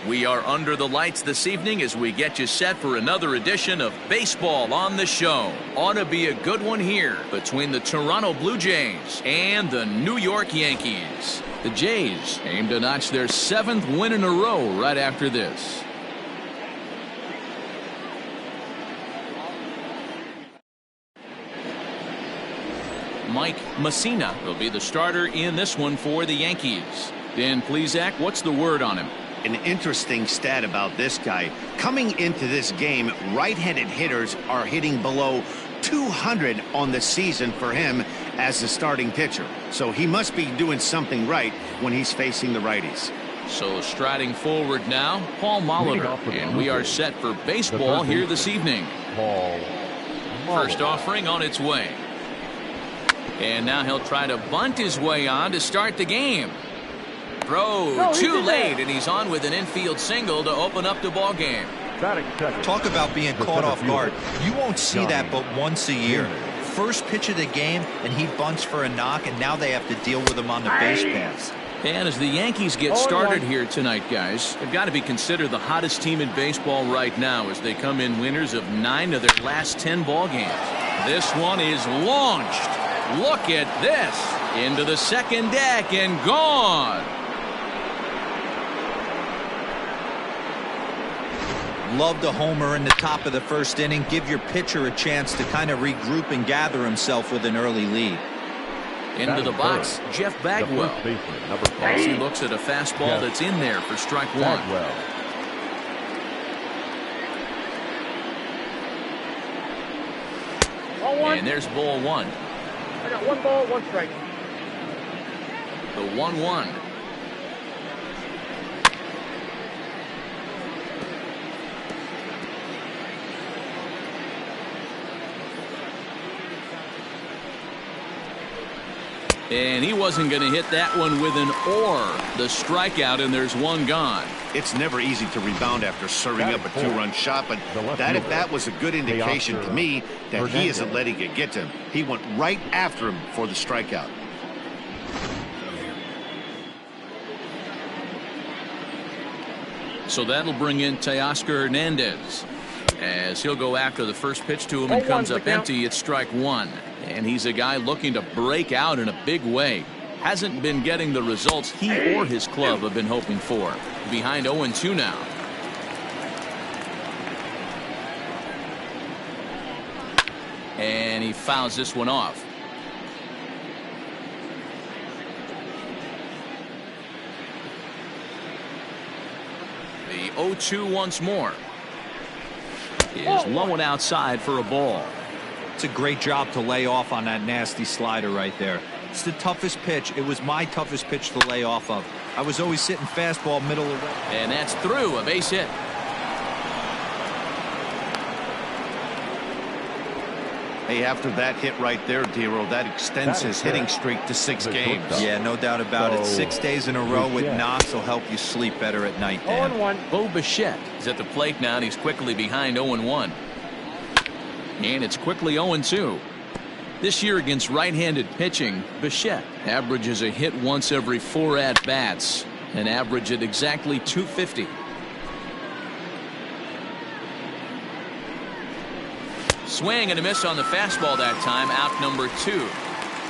We are under the lights this evening as we get you set for another edition of Baseball on the Show. Ought to be a good one here between the Toronto Blue Jays and the New York Yankees. The Jays aim to notch their 7th win in a row right after this. Mike Messina will be the starter in this one for the Yankees. Dan Plesac, what's the word on him? An interesting stat about this guy. Coming into this game, right-handed hitters are hitting below 200 on the season for him as the starting pitcher. So he must be doing something right when he's facing the righties. So striding forward now, Paul Molitor, and we are set for baseball here this evening. First offering on its way. And now he'll try to bunt his way on to start the game. Throw too late, and he's on with an infield single to open up the ball game. Talk about being caught off guard. You won't see that but once a year. First pitch of the game, and he bunts for a knock, and now they have to deal with him on the base paths. And as the Yankees get started here tonight, guys, they've got to be considered the hottest team in baseball right now as they come in winners of 9 of their last 10 ball games. This one is launched. Look at this. Into the second deck and gone. Love the homer in the top of the first inning. Give your pitcher a chance to kind of regroup and gather himself with an early lead. Into the box, Jeff Bagwell. As he looks at a fastball that's in there for strike one. And there's ball one. I got 1 ball, 1 strike. The 1-1. And he wasn't going to hit that one with an or. The strikeout, and there's one gone. It's never easy to rebound after serving up a 2-run shot, but that was a good indication to me that he isn't letting it get to him. He went right after him for the strikeout. So that'll bring in Teoscar Hernandez as he'll go after the first pitch to him and comes up empty. It's strike one. And he's a guy looking to break out in a big way. Hasn't been getting the results he or his club have been hoping for. Behind 0-2 now. And he fouls this one off. The 0-2 once more. Is low and outside for a ball. It's a great job to lay off on that nasty slider right there. It's the toughest pitch. It was my toughest pitch to lay off of. I was always sitting fastball middle of the... And that's through, a base hit. Hey, after that hit right there, Dero, that extends his hitting streak to 6 games. Yeah, no doubt about it. 6 days in a row with knocks will help you sleep better at night, Dan. 0-1. Bo Bichette is at the plate now, and he's quickly behind 0-1. And it's quickly 0-2. This year against right-handed pitching, Bichette averages a hit once every 4 at-bats, an average at exactly 250. Swing and a miss on the fastball that time, out number 2.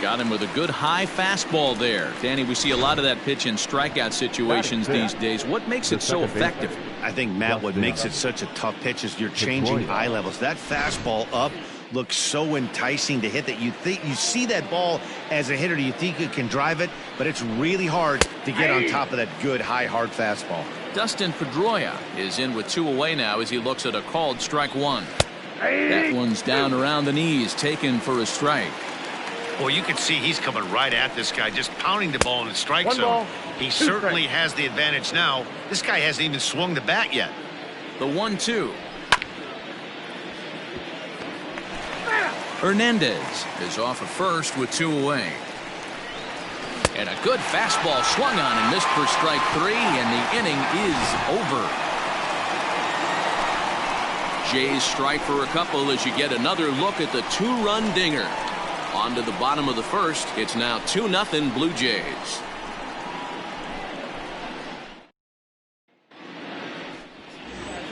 Got him with a good high fastball there. Danny, we see a lot of that pitch in strikeout situations these days. What makes it so effective? I think, Matt, what makes it such a tough pitch is you're changing eye levels. That fastball up looks so enticing to hit that you see that ball as a hitter, you think you can drive it, but it's really hard to get on top of that good high hard fastball. Dustin Pedroia is in with 2 away now as he looks at a called strike 1. That one's down around the knees, taken for a strike. Well, you can see he's coming right at this guy, just pounding the ball in the strike zone. He certainly has the advantage now. This guy hasn't even swung the bat yet. The 1-2. Hernandez is off of first with 2 away. And a good fastball swung on and missed for strike 3, and the inning is over. Jays strike for a couple as you get another look at the 2-run dinger. On to the bottom of the first. It's now 2-0 Blue Jays.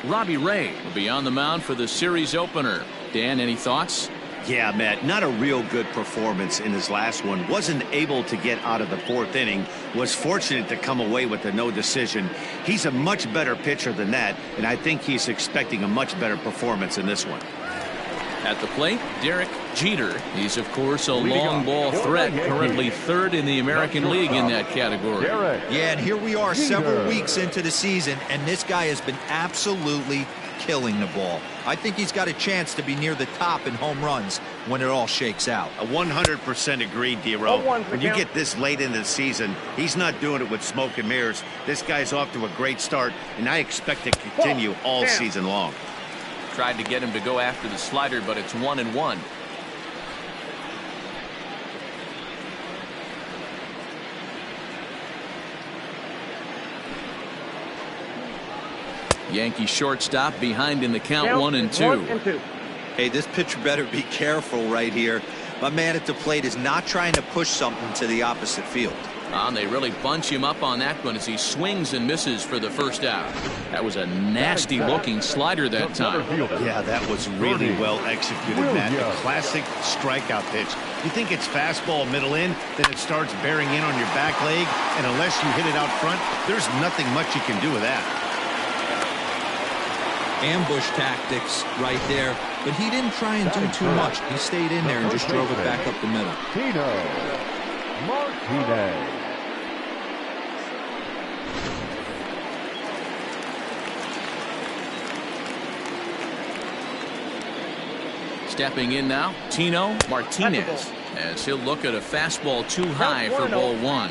Robbie Ray will be on the mound for the series opener. Dan, any thoughts? Yeah, Matt, not a real good performance in his last one. Wasn't able to get out of the 4th inning. Was fortunate to come away with a no decision. He's a much better pitcher than that, and I think he's expecting a much better performance in this one. At the plate, Derek Jeter. He's, of course, a long ball threat, currently 3rd in the American League in that category. Yeah, and here we are several weeks into the season, and this guy has been absolutely killing the ball. I think he's got a chance to be near the top in home runs when it all shakes out. 100% agreed, D-Row. When you get this late into the season, he's not doing it with smoke and mirrors. This guy's off to a great start, and I expect to continue all season long. Tried to get him to go after the slider, but it's 1-1. Yankee shortstop behind in the count, 1-2. Hey, this pitcher better be careful right here. My man at the plate is not trying to push something to the opposite field. And they really bunch him up on that one as he swings and misses for the first out. That was a nasty looking slider that time. Yeah, that was really well executed, Matt. A classic strikeout pitch. You think it's fastball middle in, then it starts bearing in on your back leg, and unless you hit it out front, there's nothing much you can do with that. Ambush tactics right there, but he didn't try and do too much. He stayed in there and just drove it back up the middle. Martinez. Stepping in now, Tino Martinez, as he'll look at a fastball too high for ball 1.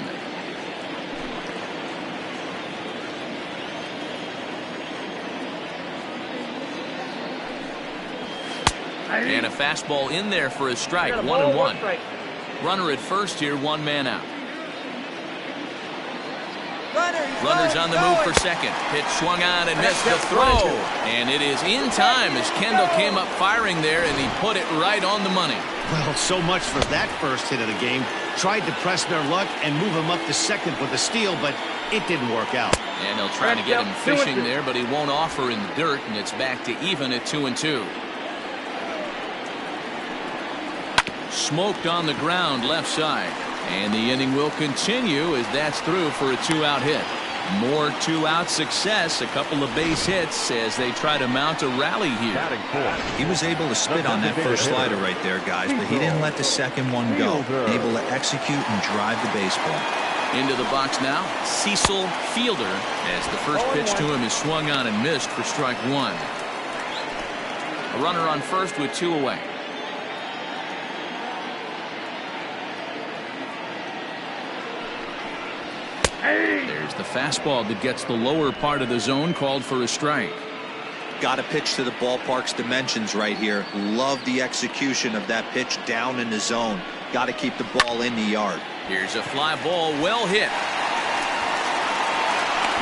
And a fastball in there for a strike, 1-1. Runner at first here, 1 man out. Runner's on the move for second. Pitch swung on and missed the throw. And it is in time as Kendall came up firing there, and he put it right on the money. Well, so much for that first hit of the game. Tried to press their luck and move him up to second with a steal, but it didn't work out. And they'll try to get him fishing there, but he won't offer in the dirt, and it's back to even at 2-2. Smoked on the ground left side, and the inning will continue as that's through for a 2-out hit. More 2-out success, a couple of base hits as they try to mount a rally here. He was able to spit on that first slider right there, guys, but he didn't let the second one go. Able to execute and drive the baseball. Into the box now, Cecil Fielder, as the first pitch to him is swung on and missed for strike 1. A runner on first with 2 away. There's the fastball that gets the lower part of the zone, called for a strike. Got to pitch to the ballpark's dimensions right here. Love the execution of that pitch down in the zone. Got to keep the ball in the yard. Here's a fly ball, well hit.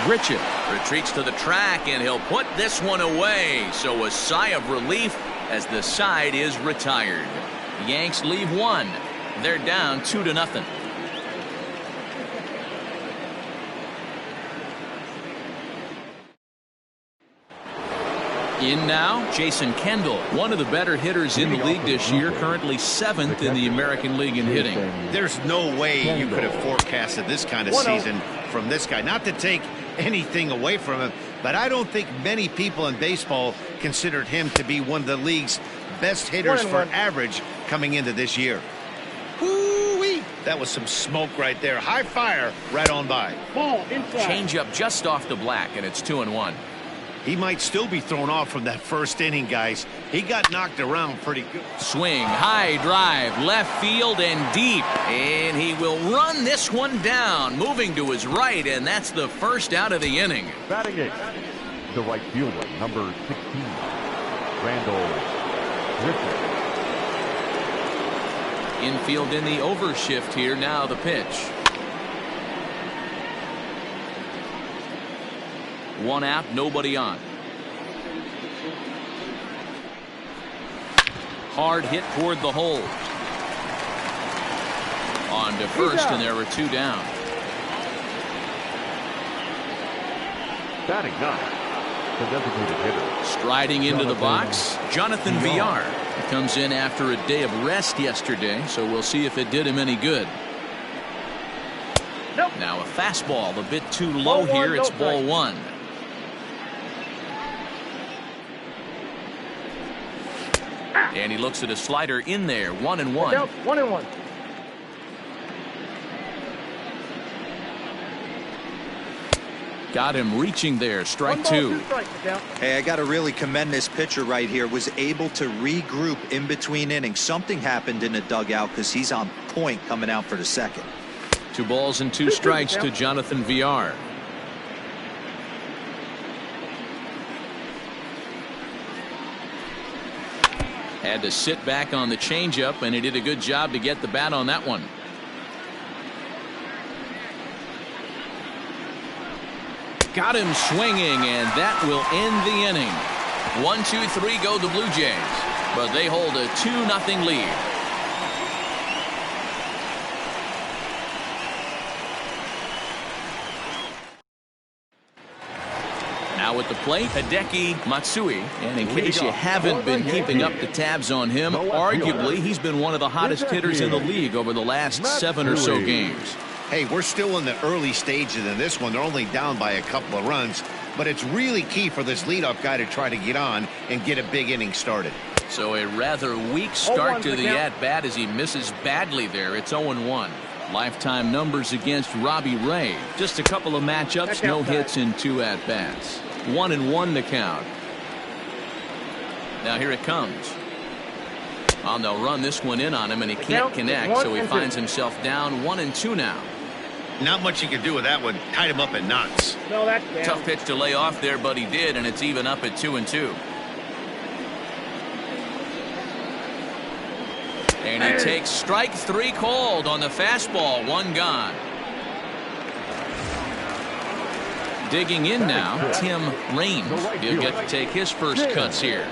Richard retreats to the track, and he'll put this one away. So a sigh of relief as the side is retired. The Yanks leave 1. They're down 2-0. In now, Jason Kendall, one of the better hitters in the league this year, currently 7th in the American League in hitting. There's no way you could have forecasted this kind of season from this guy. Not to take anything away from him, but I don't think many people in baseball considered him to be one of the league's best hitters for average coming into this year. Woo-wee! That was some smoke right there. High fire right on by. Ball inside. Change up just off the black, and it's 2-1. He might still be thrown off from that first inning, guys. He got knocked around pretty good. Swing, high drive, left field and deep. And he will run this one down, moving to his right, and that's the first out of the inning. Batting eighth, the right fielder, number 16, Randall Griffin. Infield in the overshift here. Now the pitch. One out, nobody on. Hard hit toward the hole. On to first, and there were 2 down. Batting ninth, the designated hitter. Striding into the box, Jonathan Villar. He comes in after a day of rest yesterday, so we'll see if it did him any good. Now a fastball, a bit too low here. It's ball 1. And he looks at a slider in there. 1-1. 1-1. Got him reaching there. Strike 2. Hey, I got to really commend this pitcher right here. Was able to regroup in between innings. Something happened in the dugout because he's on point coming out for the second. 2 balls and 2 strikes to Jonathan Villar. Had to sit back on the changeup, and he did a good job to get the bat on that one. Got him swinging, and that will end the inning. 1-2-3 go the Blue Jays, but they hold a 2-0 lead. Now at the plate, Hideki Matsui. And in case you haven't been keeping up the tabs on him, arguably he's been one of the hottest hitters in the league over the last 7 or so games. Hey, we're still in the early stages in this one. They're only down by a couple of runs, but it's really key for this leadoff guy to try to get on and get a big inning started. So a rather weak start to the at-bat as he misses badly there. It's 0-1. Lifetime numbers against Robbie Ray. Just a couple of matchups, no hits in 2 at-bats. 1-1 the count. Now here it comes. Well, they'll run this one in on him, and he can't connect, so he finds himself down 1-2 now. Not much you can do with that one. Tied him up in knots. No, that's tough pitch to lay off there, but he did, and it's even up at 2-2. And he takes strike 3 called on the fastball. 1 gone. Digging in now, Tim Raines. He'll get to take his first cuts here.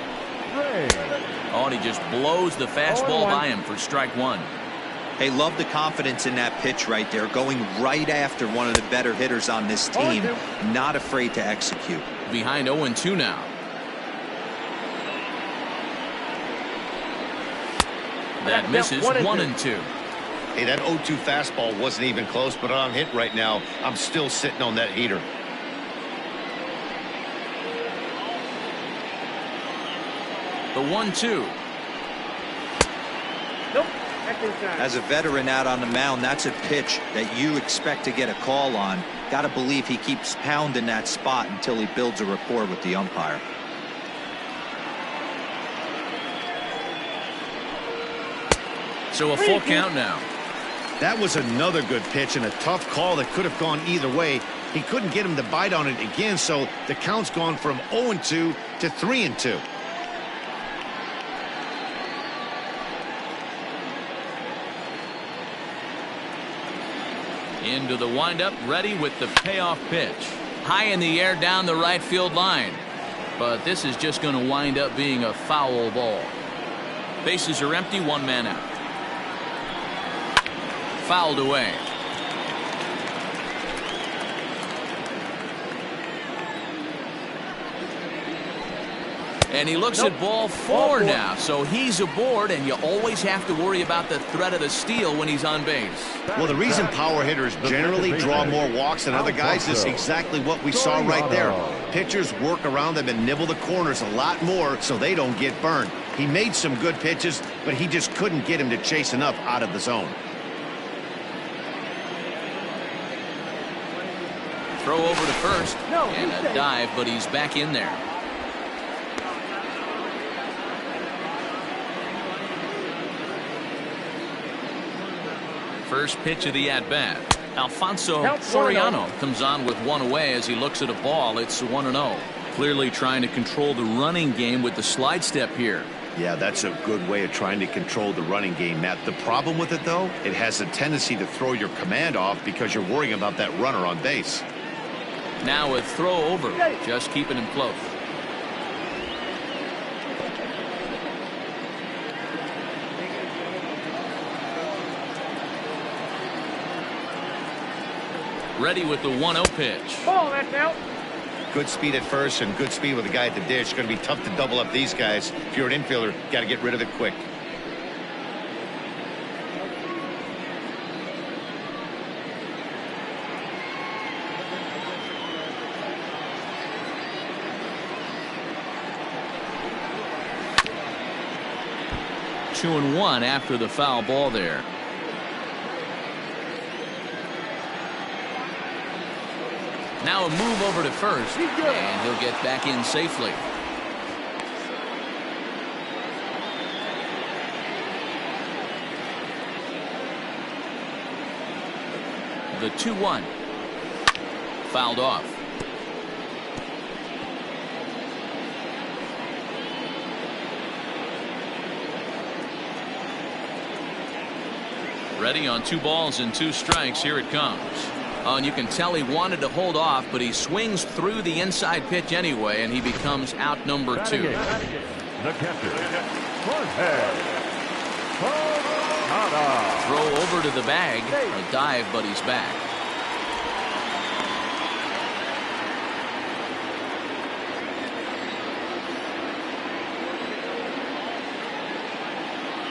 Oh, and he just blows the fastball by him for strike 1. Hey, love the confidence in that pitch right there, going right after one of the better hitters on this team. Not afraid to execute. Behind 0-2 now. That misses. 1-2. Hey, that 0-2 fastball wasn't even close, but on hit right now, I'm still sitting on that heater. The 1-2. Nope. As a veteran out on the mound, that's a pitch that you expect to get a call on. Got to believe he keeps pounding that spot until he builds a rapport with the umpire. So a full count now. That was another good pitch and a tough call that could have gone either way. He couldn't get him to bite on it again, so the count's gone from 0-2 to 3-2. Into the windup, ready with the payoff pitch. High in the air down the right field line. But this is just going to wind up being a foul ball. Bases are empty, 1 man out. Fouled away. And he looks at ball four now, so he's aboard, and you always have to worry about the threat of the steal when he's on base. Well, the reason power hitters generally draw more walks than other guys is exactly what we saw right there. Pitchers work around them and nibble the corners a lot more so they don't get burned. He made some good pitches, but he just couldn't get him to chase enough out of the zone. Throw over to first, and a dive, but he's back in there. First pitch of the at-bat. Alfonso Soriano comes on with one away as he looks at a ball. It's 1-0. Clearly trying to control the running game with the slide step here. Yeah, that's a good way of trying to control the running game, Matt. The problem with it, though, it has a tendency to throw your command off because you're worrying about that runner on base. Now a throw over, just keeping him close. Ready with the 1-0 pitch. Ball, that's out. Good speed at first and good speed with the guy at the dish. It's going to be tough to double up these guys. If you're an infielder, got to get rid of it quick. Two and one after the foul ball there. Now a move over to first, and he'll get back in safely. The 2-1. Fouled off. Ready on 2 balls and 2 strikes. Here it comes. Oh, and you can tell he wanted to hold off, but he swings through the inside pitch anyway, and he becomes out number 2. The catcher, Throw over to the bag. A dive, but he's back.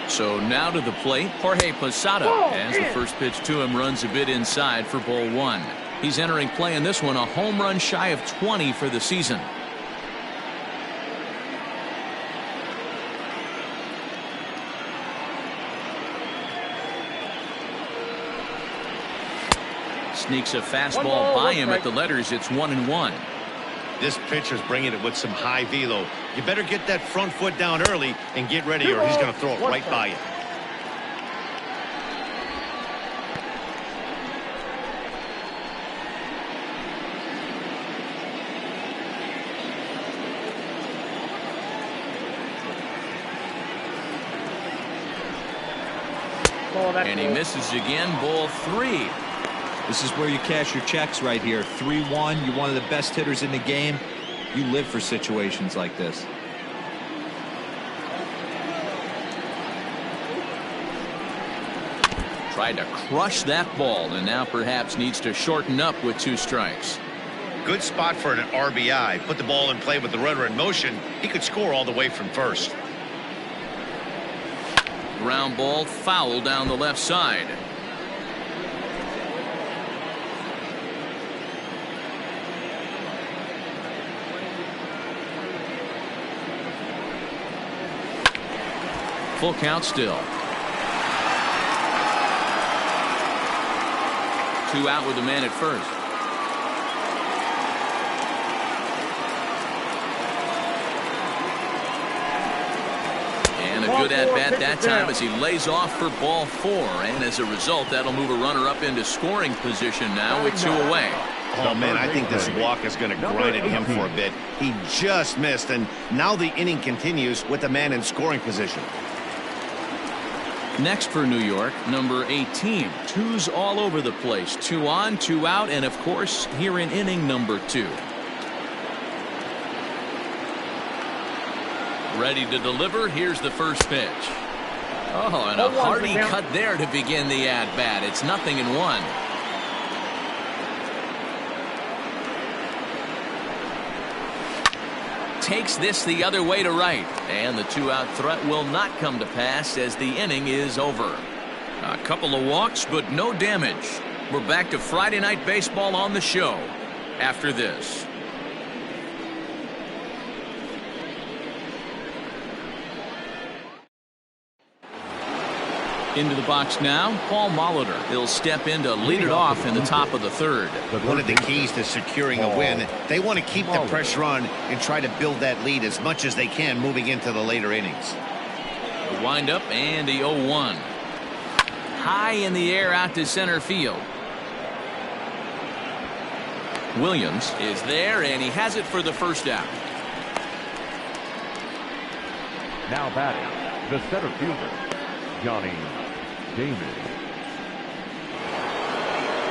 So now to the plate, Jorge Posada, as the first pitch to him runs a bit inside for ball 1. He's entering play in this one, a home run shy of 20 for the season. Sneaks a fastball by him at the letters. It's 1-1. This pitcher's bringing it with some high velo. You better get that front foot down early and get ready, or he's going to throw it right by you. And he misses again. Ball 3. This is where you cash your checks right here. 3-1. You're one of the best hitters in the game. You live for situations like this. Tried to crush that ball, and now perhaps needs to shorten up with 2 strikes. Good spot for an RBI. Put the ball in play with the runner in motion. He could score all the way from first. Ground ball foul down the left side. Full count still. 2 out with the man at first. And a good at-bat that time as he lays off for ball 4. And as a result, that'll move a runner up into scoring position now with 2 away. Oh, man, I think this walk is going to grind at him for a bit. He just missed, and now the inning continues with the man in scoring position. Next for New York, number 18. 2s all over the place. 2 on, 2 out, and of course, here in inning number 2. Ready to deliver. Here's the first pitch. Oh, and a hearty cut there to begin the at-bat. It's 0-1. takes this the other way to right. And the two-out threat will not come to pass as the inning is over. A couple of walks, but no damage. We're back to Friday Night Baseball on the show after this. Into the box now, Paul Molitor. He'll step in to lead it off in the top of the third. One of the keys to securing a win, they want to keep the pressure on and try to build that lead as much as they can moving into the later innings. The windup and the 0-1. High in the air out to center field. Williams is there, and he has it for the first out. Now batting, the center fielder, Johnny Damon.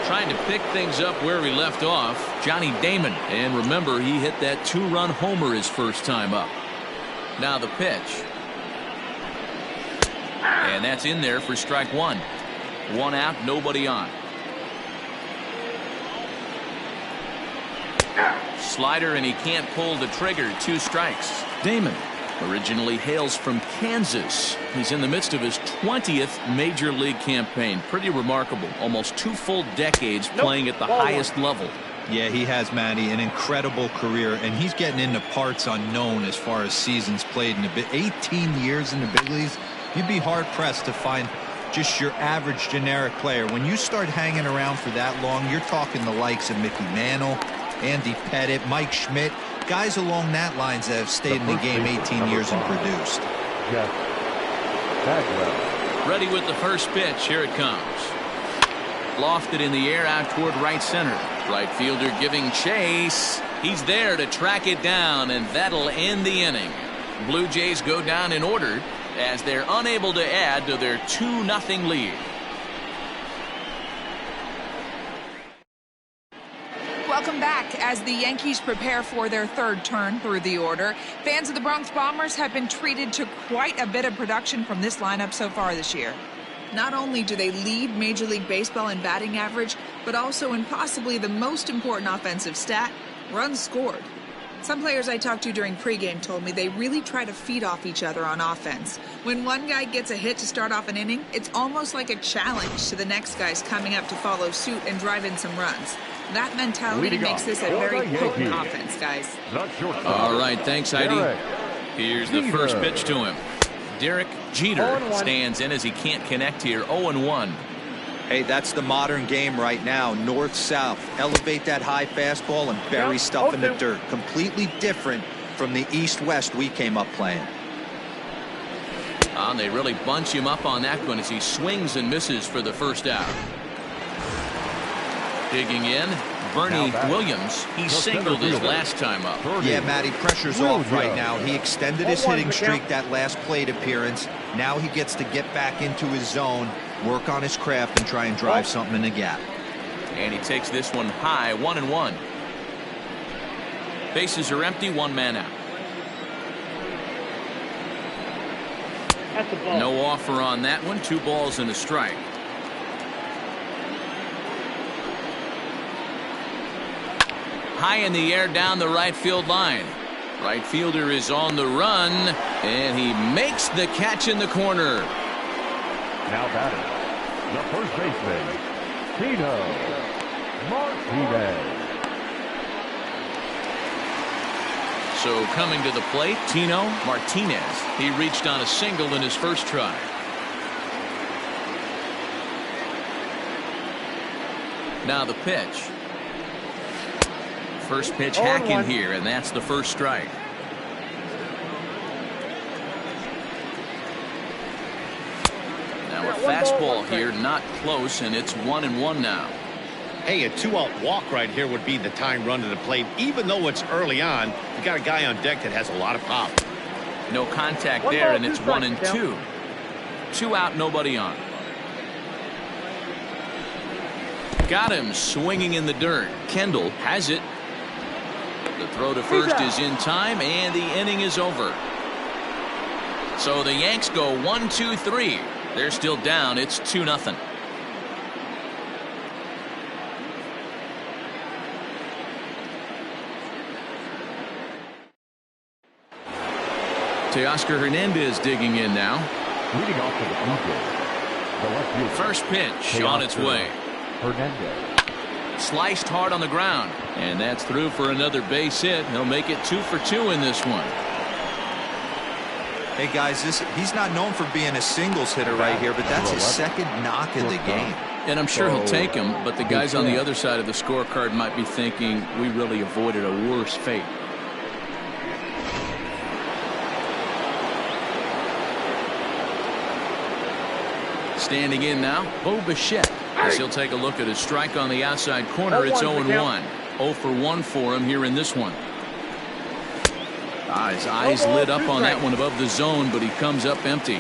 Trying to pick things up where we left off, Johnny Damon. And remember, he hit that two-run homer his first time up. Now the pitch. And that's in there for strike one. One out, nobody on. Slider, and he can't pull the trigger. Two strikes. Damon originally hails from Kansas. He's in the midst of his 20th major league campaign. Pretty remarkable. Almost 2 full decades playing at the highest level. Yeah, he has, Matty, an incredible career, and he's getting into parts unknown as far as seasons played in the 18 years in the big leagues. You'd be hard pressed to find just your average generic player. When you start hanging around for that long, you're talking the likes of Mickey Mantle, Andy Pettit, Mike Schmidt, guys along that lines that have stayed in the game 18 years and produced. Jeff Bagwell. Ready with the first pitch. Here it comes. Lofted in the air out toward right center. Right fielder giving chase. He's there to track it down, and that'll end the inning. Blue Jays go down in order as they're unable to add to their 2-0 lead. Welcome back. As the Yankees prepare for their third turn through the order, fans of the Bronx Bombers have been treated to quite a bit of production from this lineup so far this year. Not only do they lead Major League Baseball in batting average, but also in possibly the most important offensive stat, runs scored. Some players I talked to during pregame told me they really try to feed off each other on offense. When one guy gets a hit to start off an inning, it's almost like a challenge to the next guys coming up to follow suit and drive in some runs. That mentality makes this a very potent offense, guys. All right, thanks, Heidi. Here's the first pitch to him. Derek Jeter stands in as he can't connect here. 0-1. Hey, that's the modern game right now. North-south. Elevate that high fastball and bury stuff in the dirt. Completely different from the east-west we came up playing. And they really bunch him up on that one as he swings and misses for the first out. Digging in, Bernie Williams. He singled his last time up. Yeah, Matty, pressure's off right now. He extended his hitting streak that last plate appearance. Now he gets to get back into his zone, work on his craft, and try and drive something in the gap. And he takes this one high, 1-1. Bases are empty, one man out. No offer on that one. 2 balls and a strike. High in the air down the right field line. Right fielder is on the run, and he makes the catch in the corner. Now batting, the first baseman, Tino Martinez. So coming to the plate, Tino Martinez. He reached on a single in his first try. Now the pitch. First pitch hacking here, and that's the first strike. Now a fastball here, not close, and it's 1-1 now. Hey, a 2-out walk right here would be the tying run to the plate. Even though it's early on, you got a guy on deck that has a lot of pop. No contact there, and it's 1-2. 2 out, nobody on. Got him swinging in the dirt. Kendall has it. The throw to first is in time, and the inning is over. So the Yanks go 1-2-3. They're still down. It's 2-0. Teoscar Hernandez digging in now. Leading off to the Blue Jays, the left fielder. First pitch on its way. Hernandez. Sliced hard on the ground, and that's through for another base hit. He'll make it 2 for 2 in this one. Hey guys, he's not known for being a singles hitter right here, but that's his second knock in the game. And I'm sure he'll take him, but the guys on the other side of the scorecard might be thinking we really avoided a worse fate. Standing in now, Bo Bichette. As he'll take a look at his strike on the outside corner. It's 0-1. 0 for 1 for him here in this one. His eyes lit up on that one above the zone, but he comes up empty.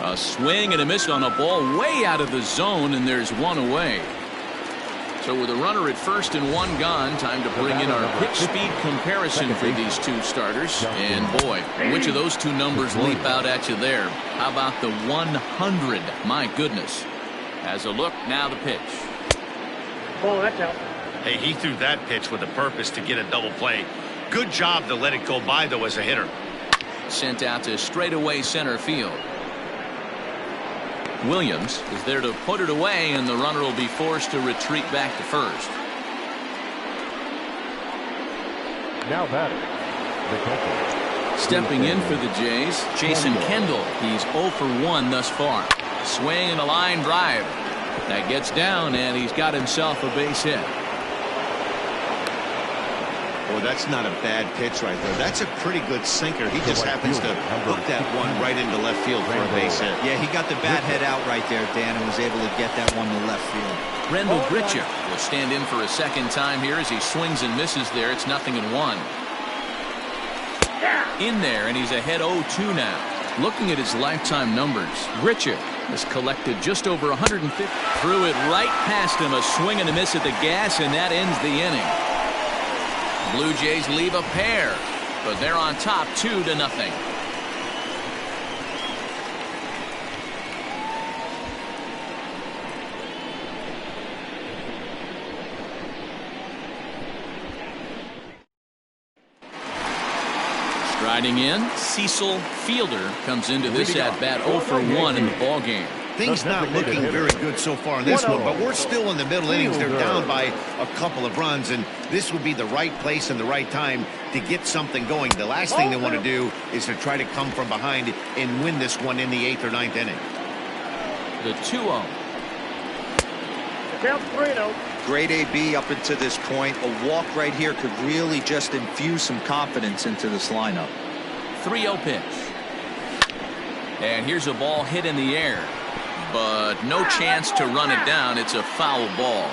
A swing and a miss on a ball way out of the zone, and there's one away. So with a runner at first and one gone, time to bring in our pitch speed comparison for these two starters. And boy, which of those two numbers leap out at you there? How about the 100? My goodness. As a look, now the pitch. Oh, that's out. Hey, he threw that pitch with a purpose to get a double play. Good job to let it go by, though, as a hitter. Sent out to straightaway center field. Williams is there to put it away, and the runner will be forced to retreat back to first. Now batting, the catcher. Stepping in for the Jays, Jason Kendall. He's 0 for 1 thus far. Swing and a line drive. That gets down, and he's got himself a base hit. Boy, that's not a bad pitch right there. That's a pretty good sinker. He just happens to hook that one right into left field for a base hit. Yeah, he got the bat head out right there, Dan, and was able to get that one to left field. Rendell Grichuk will stand in for a second time here as he swings and misses there. It's 0-1. In there, and he's ahead 0-2 now. Looking at his lifetime numbers, Grichuk has collected just over 150. Threw it right past him, a swing and a miss at the gas, and that ends the inning. Blue Jays leave a pair, but they're on top 2-0. Striding in, Cecil Fielder comes into this at-bat 0 for 1 in the ballgame. Things not looking very good so far in this one, but we're still in the middle innings. They're down by a couple of runs, and this would be the right place and the right time to get something going. The last thing they want to do is to try to come from behind and win this one in the 8th or 9th inning. The 2-0. Count 3-0. Great AB up until this point. A walk right here could really just infuse some confidence into this lineup. 3-0 pitch. And here's a ball hit in the air, but no chance to run it down. It's a foul ball.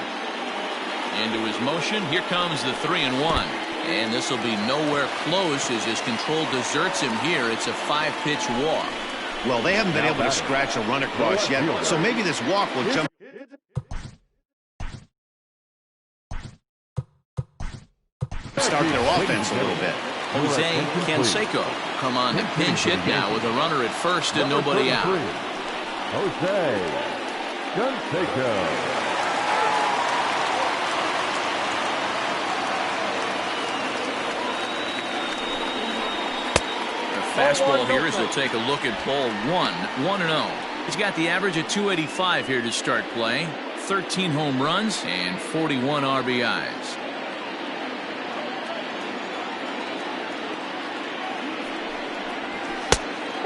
Into his motion, here comes the 3-1. And this will be nowhere close as his control deserts him here. It's a 5-pitch walk. Well, they haven't been able to scratch a run across yet, so maybe this walk will jump. Start their offense a little bit. Jose Canseco come on to pinch hit now with a runner at first and nobody out. Jose Canseco. Fastball here as they'll take a look at ball 1-0. He's got the average at 285 here to start play. 13 home runs and 41 RBIs.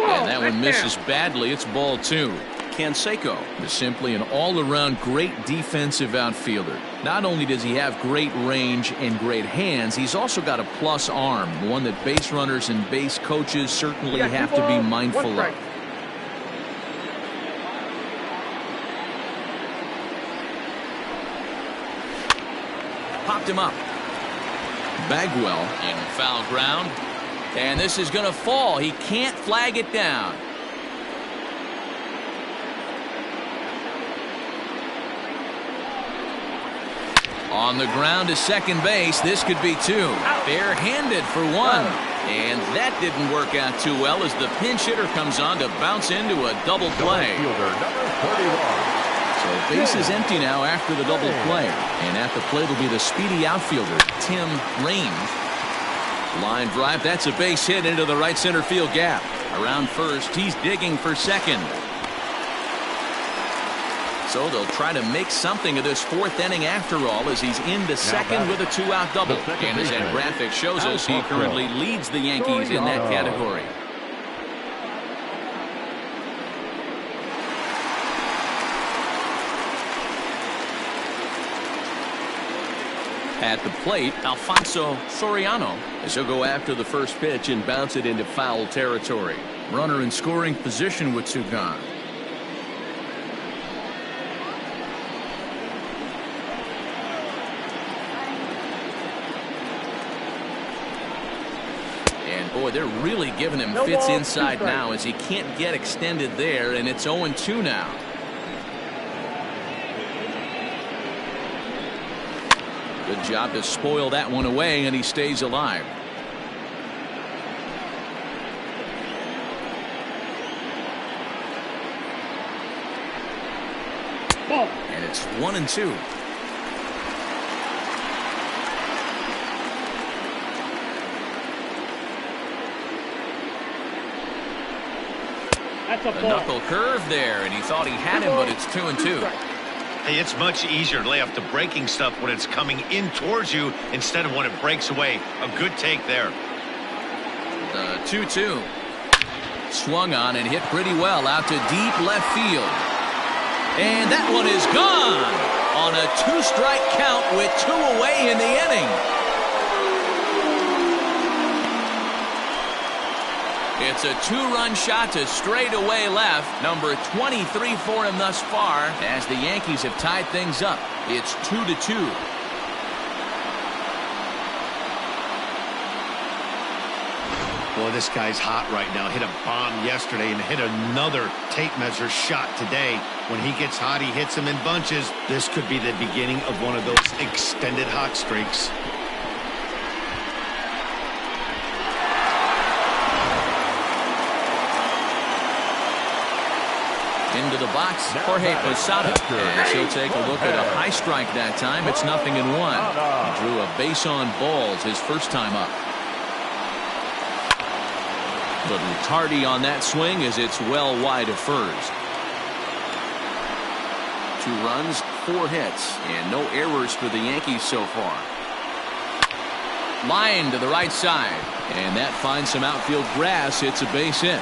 And that one misses badly. It's ball 2. Canseco is simply an all-around great defensive outfielder. Not only does he have great range and great hands, he's also got a plus arm, one that base runners and base coaches certainly have to be mindful of. Popped him up. Bagwell in foul ground. And this is going to fall. He can't flag it down. On the ground to second base. This could be 2. Bare-handed for 1. And that didn't work out too well as the pinch hitter comes on to bounce into a double play. So base is empty now after the double play. And at the plate will be the speedy outfielder, Tim Raines. Line drive. That's a base hit into the right center field gap. Around first, he's digging for second. So they'll try to make something of this fourth inning after all, as he's into second with a 2-out double. And as that graphic shows us, he currently leads the Yankees in that category. At the plate, Alfonso Soriano, as he'll go after the first pitch and bounce it into foul territory. Runner in scoring position with two gone. And boy, they're really giving him fits inside now, as he can't get extended there, and it's 0-2 now. Good job to spoil that one away, and he stays alive. And it's 1-2. That's a The knuckle curve there, and he thought he had him, but it's 2-2. Hey, it's much easier to lay off the breaking stuff when it's coming in towards you instead of when it breaks away. A good take there. The 2-2. Swung on and hit pretty well out to deep left field. And that one is gone on a 2-strike count with 2 away in the inning. It's a 2-run shot to straightaway left. Number 23 for him thus far, as the Yankees have tied things up. It's 2-2. Boy, this guy's hot right now. Hit a bomb yesterday and hit another tape measure shot today. When he gets hot, he hits them in bunches. This could be the beginning of one of those extended hot streaks. Into the box, Jorge Posada. As he'll take a look at a high strike that time. It's 0-1. He drew a base on balls his first time up. Little tardy on that swing, as it's well wide of first. 2 runs, 4 hits, and no errors for the Yankees so far. Line to the right side, and that finds some outfield grass. It's a base hit.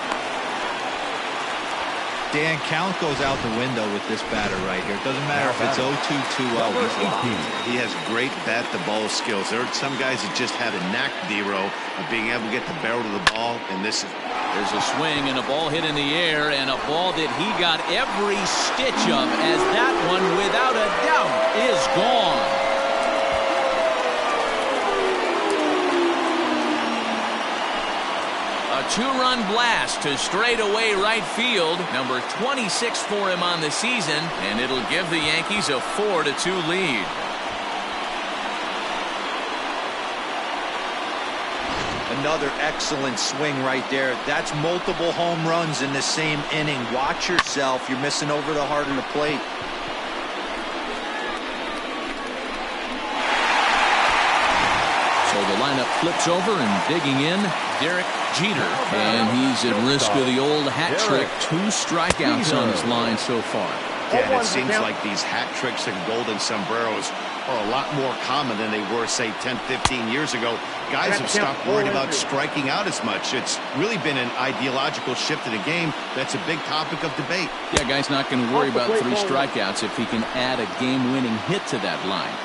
Dan, count goes out the window with this batter right here. Doesn't matter if it's 0-2, 2-0. He's locked. He has great bat-to-ball skills. There are some guys that just have a knack, D-Row, of being able to get the barrel to the ball, and this is... There's a swing and a ball hit in the air, and a ball that he got every stitch of, as that one, without a doubt, is gone. A 2-run blast to straightaway right field. Number 26 for him on the season, and it'll give the Yankees a 4-2 lead. Another excellent swing right there. That's multiple home runs in the same inning. Watch yourself. You're missing over the heart of the plate. So the lineup flips over, and digging in, Derek Jeter. And he's at risk of the old hat trick. 2 strikeouts on his line so far. Yeah, it seems like these hat tricks and golden sombreros are a lot more common than they were, say, 10, 15 years ago. Guys have stopped worrying about striking out as much. It's really been an ideological shift in the game. That's a big topic of debate. Yeah, guy's not going to worry about 3 strikeouts if he can add a game-winning hit to that line.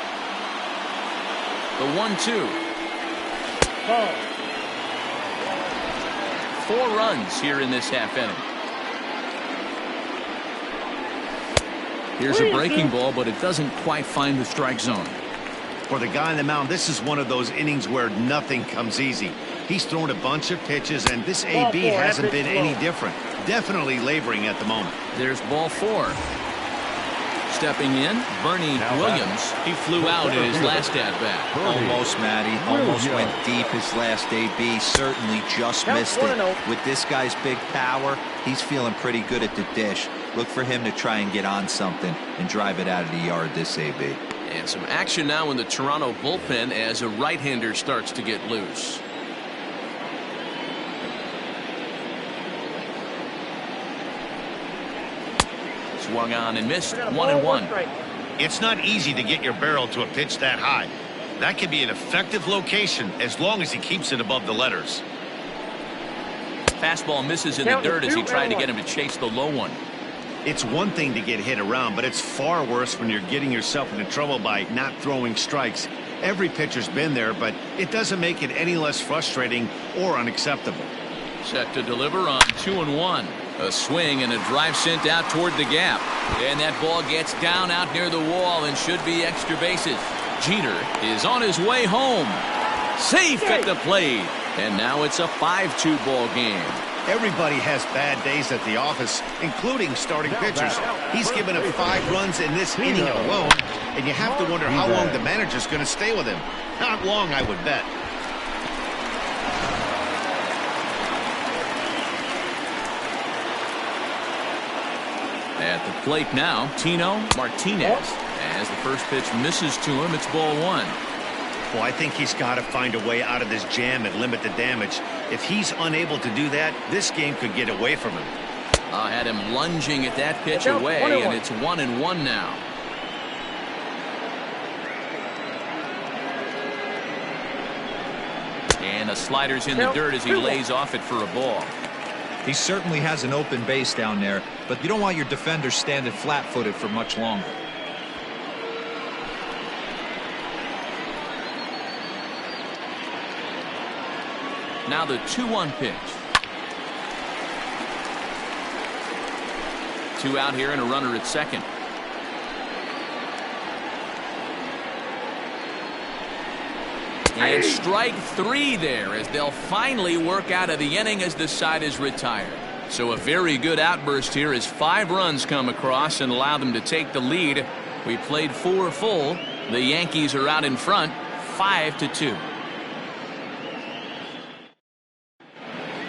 The 1-2. 4 runs here in this half inning. Here's a breaking ball, but it doesn't quite find the strike zone. For the guy on the mound, this is one of those innings where nothing comes easy. He's thrown a bunch of pitches, and this AB hasn't been any different. Definitely laboring at the moment. There's ball 4. Stepping in, Bernie Williams. He flew out in his last at-bat. Almost, Matty. Almost went deep his last AB. Certainly just missed it. With this guy's big power, he's feeling pretty good at the dish. Look for him to try and get on something and drive it out of the yard this AB. And some action now in the Toronto bullpen as a right-hander starts to get loose. Swung on and missed. 1-1. It's not easy to get your barrel to a pitch that high. That can be an effective location as long as he keeps it above the letters. Fastball misses in the dirt as he tried to get him to chase the low one. It's one thing to get hit around, but it's far worse when you're getting yourself into trouble by not throwing strikes. Every pitcher's been there, but it doesn't make it any less frustrating or unacceptable. Set to deliver on 2-1. A swing and a drive sent out toward the gap. And that ball gets down out near the wall and should be extra bases. Jeter is on his way home. Safe at the plate. And now it's a 5-2 ball game. Everybody has bad days at the office, including starting pitchers. He's given up 5 runs in this inning alone, and you have to wonder how long the manager's going to stay with him. Not long, I would bet. At the plate now, Tino Martinez. As the first pitch misses to him, it's ball 1. Well, I think he's got to find a way out of this jam and limit the damage. If he's unable to do that, this game could get away from him. Had him lunging at that pitch away, and it's 1-1 now. And the slider's in the dirt as he lays off it for a ball. He certainly has an open base down there, but you don't want your defender standing flat-footed for much longer. Now the 2-1 pitch. 2 out here and a runner at second. And strike 3 there as they'll finally work out of the inning as the side is retired. So a very good outburst here as 5 runs come across and allow them to take the lead. We played 4 full. The Yankees are out in front 5-2.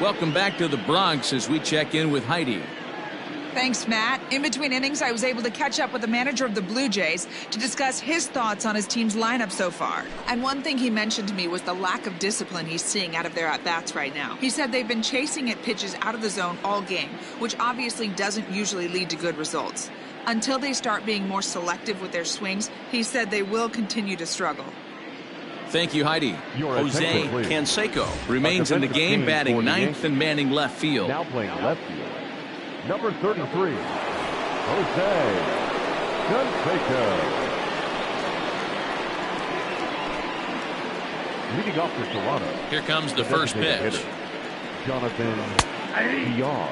Welcome back to the Bronx as we check in with Heidi. Thanks, Matt. In between innings, I was able to catch up with the manager of the Blue Jays to discuss his thoughts on his team's lineup so far. And one thing he mentioned to me was the lack of discipline he's seeing out of their at-bats right now. He said they've been chasing at pitches out of the zone all game, which obviously doesn't usually lead to good results. Until they start being more selective with their swings, he said they will continue to struggle. Thank you, Heidi. Jose Canseco remains in the game, batting 9th and manning left field. Now playing left field, number 33, Jose Canseco. Leading off for Toronto. Here comes the first pitch. Hitter, Jonathan Diaz.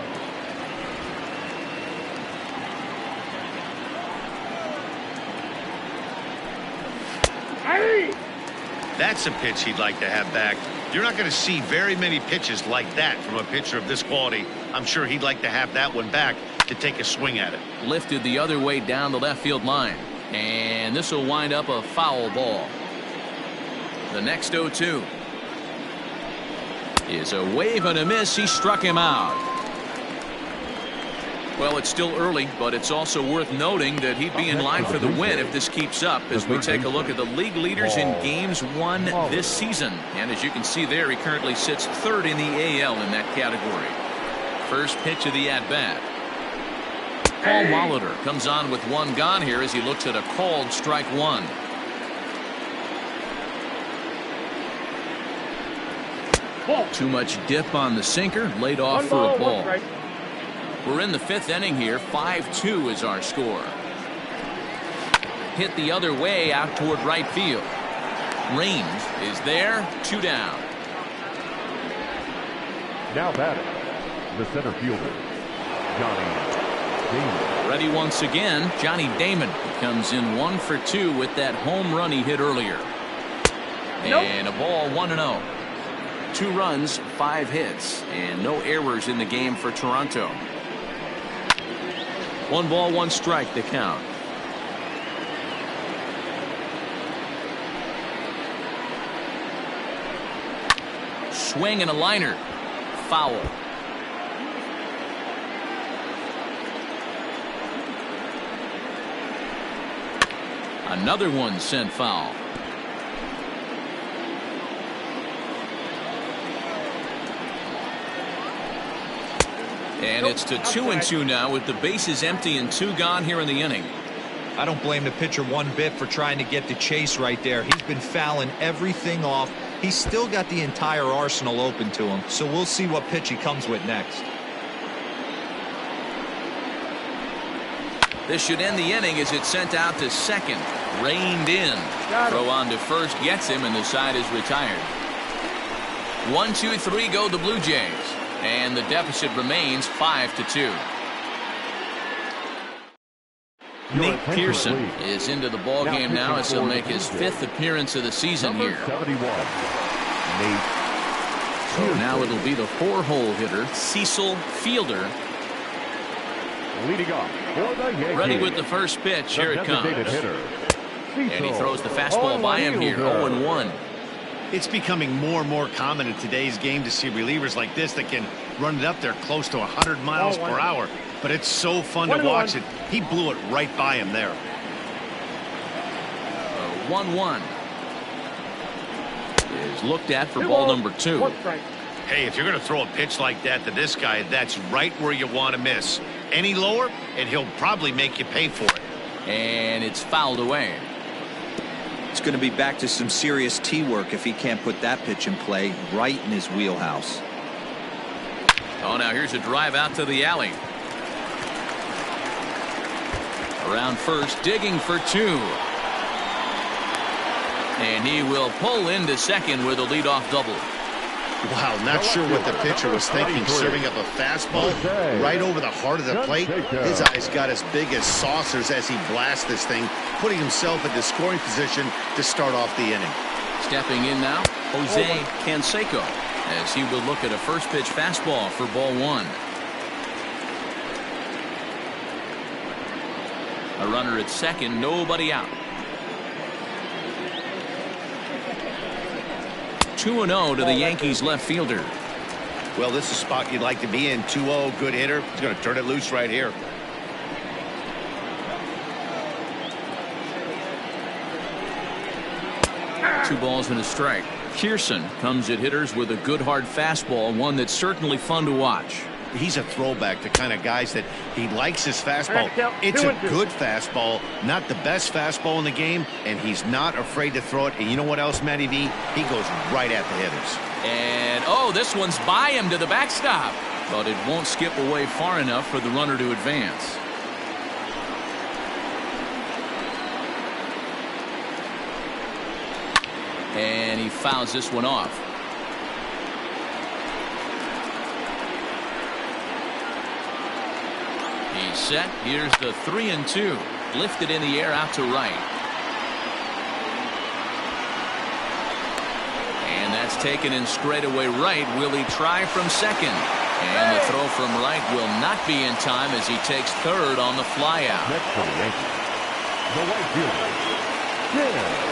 That's a pitch he'd like to have back. You're not going to see very many pitches like that from a pitcher of this quality. I'm sure he'd like to have that one back to take a swing at it. Lifted the other way down the left field line. And this will wind up a foul ball. The next 0-2 is a wave and a miss. He struck him out. Well, it's still early, but it's also worth noting that he'd be in line for the win if this keeps up as we take a look at the league leaders in games won this season. And as you can see there, he currently sits 3rd in the AL in that category. First pitch of the at-bat. Paul Molitor comes on with 1 gone here as he looks at a called strike 1. Too much dip on the sinker, laid off for a ball. We're in the 5th inning here. 5-2 is our score. Hit the other way out toward right field. Range is there. 2 down. Now batting, the center fielder, Johnny Damon. Ready once again. Johnny Damon comes in 1 for 2 with that home run he hit earlier. And a ball 1-0. 2 runs, 5 hits, and no errors in the game for Toronto. 1 ball, 1 strike to count. Swing and a liner. Foul. Another one sent foul. And it's to 2-2 now with the bases empty and 2 gone here in the inning. I don't blame the pitcher one bit for trying to get the chase right there. He's been fouling everything off. He's still got the entire arsenal open to him, so we'll see what pitch he comes with next. This should end the inning as it's sent out to second. Reined in. Throw on to first gets him, and the side is retired. 1-2-3 go the Blue Jays, and the deficit remains 5-2. Nate Pearson is into the ball game now as he'll make his 5th appearance of the season here. 71. Nate. So now it'll be the 4-hole hitter, Cecil Fielder. Leading off for the Yankees. Ready with the first pitch. Here it comes. Hitter, and he throws the fastball by him here. 0-1. It's becoming more and more common in today's game to see relievers like this that can run it up there close to 100 miles per hour. But it's so fun to watch it. He blew it right by him there. 1-1 is looked at for ball number 2. Hey, if you're going to throw a pitch like that to this guy, that's right where you want to miss. Any lower, and he'll probably make you pay for it. And it's fouled away. It's going to be back to some serious tee work if he can't put that pitch in play right in his wheelhouse. Oh, now here's a drive out to the alley. Around first, digging for 2. And he will pull into second with a leadoff double. Wow, not sure what the pitcher was thinking, serving up a fastball right over the heart of the plate. His eyes got as big as saucers as he blasts this thing, putting himself in the scoring position to start off the inning. Stepping in now, Jose Canseco, as he will look at a first pitch fastball for ball 1. A runner at second, nobody out. 2-0 to the Yankees left fielder. Well, this is a spot you'd like to be in. 2-0, good hitter. He's going to turn it loose right here. Two balls and a strike. Pearson comes at hitters with a good hard fastball, one that's certainly fun to watch. He's a throwback to kind of guys that he likes his fastball. It's a good fastball, not the best fastball in the game, and he's not afraid to throw it. And you know what else, Matty V? He goes right at the hitters. And, oh, this one's by him to the backstop. But it won't skip away far enough for the runner to advance. And he fouls this one off. He's set. Here's the 3-2. Lifted in the air out to right. And that's taken in straightaway right. Will he try from second? And the throw from right will not be in time as he takes third on the fly out. Next for the Yankees, the right fielder,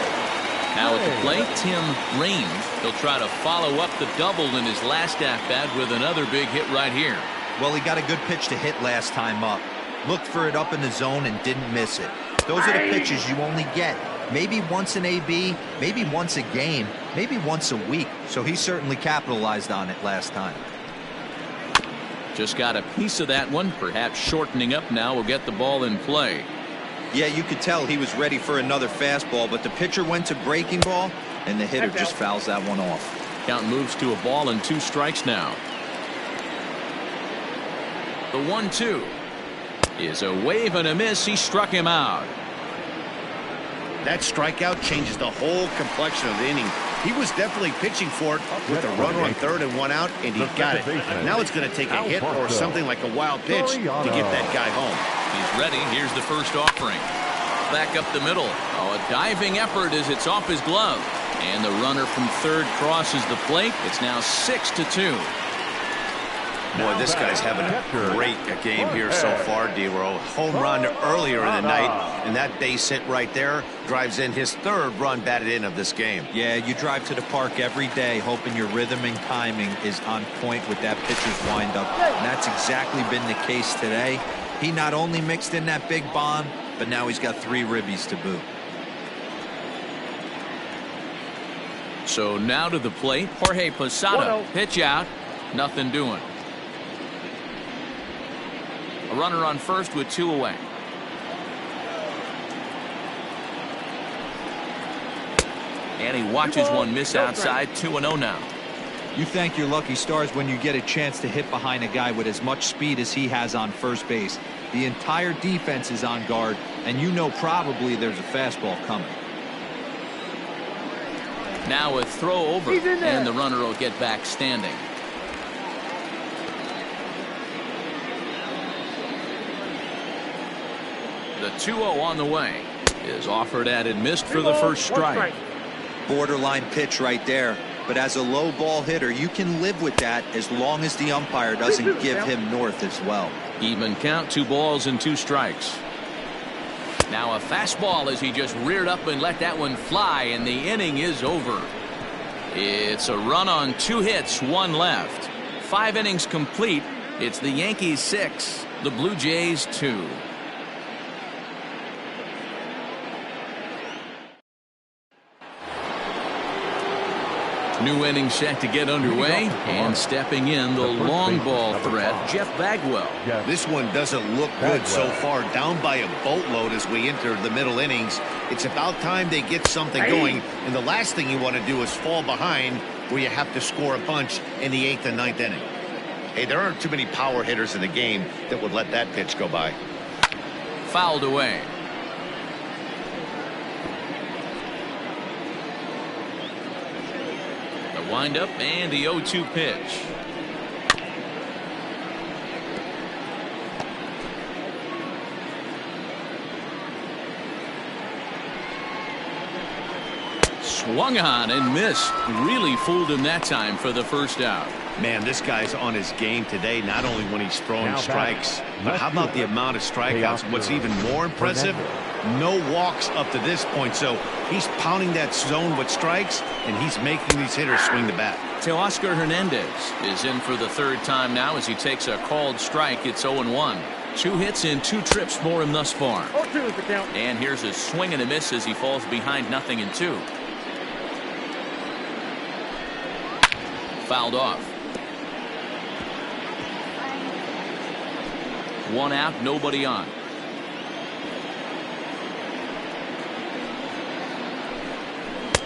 Now at the plate, Tim Raines. He'll try to follow up the double in his last at-bat with another big hit right here. Well, he got a good pitch to hit last time up. Looked for it up in the zone and didn't miss it. Those are the pitches you only get. Maybe once an AB, maybe once a game, maybe once a week. So he certainly capitalized on it last time. Just got a piece of that one. Perhaps shortening up now will get the ball in play. Yeah, you could tell he was ready for another fastball, but the pitcher went to breaking ball, and the hitter just fouls that one off. Count moves to a ball and 2 strikes now. The 1-2 is a wave and a miss. He struck him out. That strikeout changes the whole complexion of the inning. He was definitely pitching for it with a runner on third and 1 out, and he got it. Now it's going to take a hit or something like a wild pitch to get that guy home. He's ready. Here's the first offering. Back up the middle. Oh, a diving effort as it's off his glove. And the runner from third crosses the plate. It's now 6-2. Boy, this guy's having a great game here so far, D-Row. Home run earlier in the night, and that base hit right there drives in his 3rd run batted in of this game. Yeah, you drive to the park every day hoping your rhythm and timing is on point with that pitcher's windup. And that's exactly been the case today. He not only mixed in that big bomb, but now he's got 3 ribbies to boot. So now to the plate, Jorge Posada. Pitch out. Nothing doing. A runner on first with 2 away. And he watches one miss outside. 2-0 now. You thank your lucky stars when you get a chance to hit behind a guy with as much speed as he has on first base. The entire defense is on guard, and you know probably there's a fastball coming. Now a throw over, and the runner will get back standing. The 2-0 on the way is offered at and missed for the first strike. Borderline pitch right there. But as a low ball hitter, you can live with that as long as the umpire doesn't give him north as well. Even count, 2 balls and 2 strikes. Now a fastball as he just reared up and let that one fly, and the inning is over. It's a run on 2 hits, 1 left. 5 innings complete. It's the Yankees 6, the Blue Jays 2. New inning set to get underway, and stepping in the long ball threat, Jeff Bagwell. This one doesn't look good so far, down by a boatload as we enter the middle innings. It's about time they get something going, and the last thing you want to do is fall behind where you have to score a bunch in the 8th and 9th inning. Hey, there aren't too many power hitters in the game that would let that pitch go by. Fouled away. Wind-up and the 0-2 pitch. Swung on and missed. Really fooled him that time for the first out. Man, this guy's on his game today, not only when he's throwing strikes, but how about the amount of strikeouts? What's even more impressive, no walks up to this point. So he's pounding that zone with strikes, and he's making these hitters swing the bat. Teoscar Hernandez is in for the 3rd time now as he takes a called strike. It's 0-1. 2 hits in 2 trips for him thus far. 0-2 is the count. And here's a swing and a miss as he falls behind 0-2. Fouled off. 1 out, nobody on.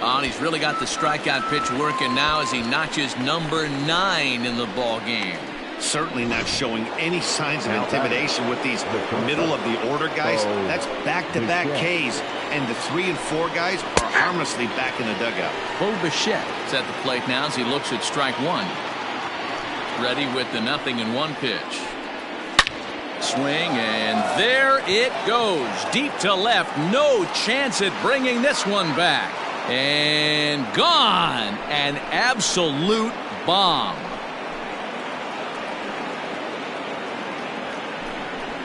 Oh, and he's really got the strikeout pitch working now as he notches number 9 in the ball game. Certainly not showing any signs of intimidation with these middle of the order guys. That's back-to-back Ks, and the 3 and 4 guys are harmlessly back in the dugout. Mlb the Show is at the plate now as he looks at strike 1. Ready with the 0-1 pitch. Swing, and there it goes. Deep to left. No chance at bringing this one back. And gone. An absolute bomb.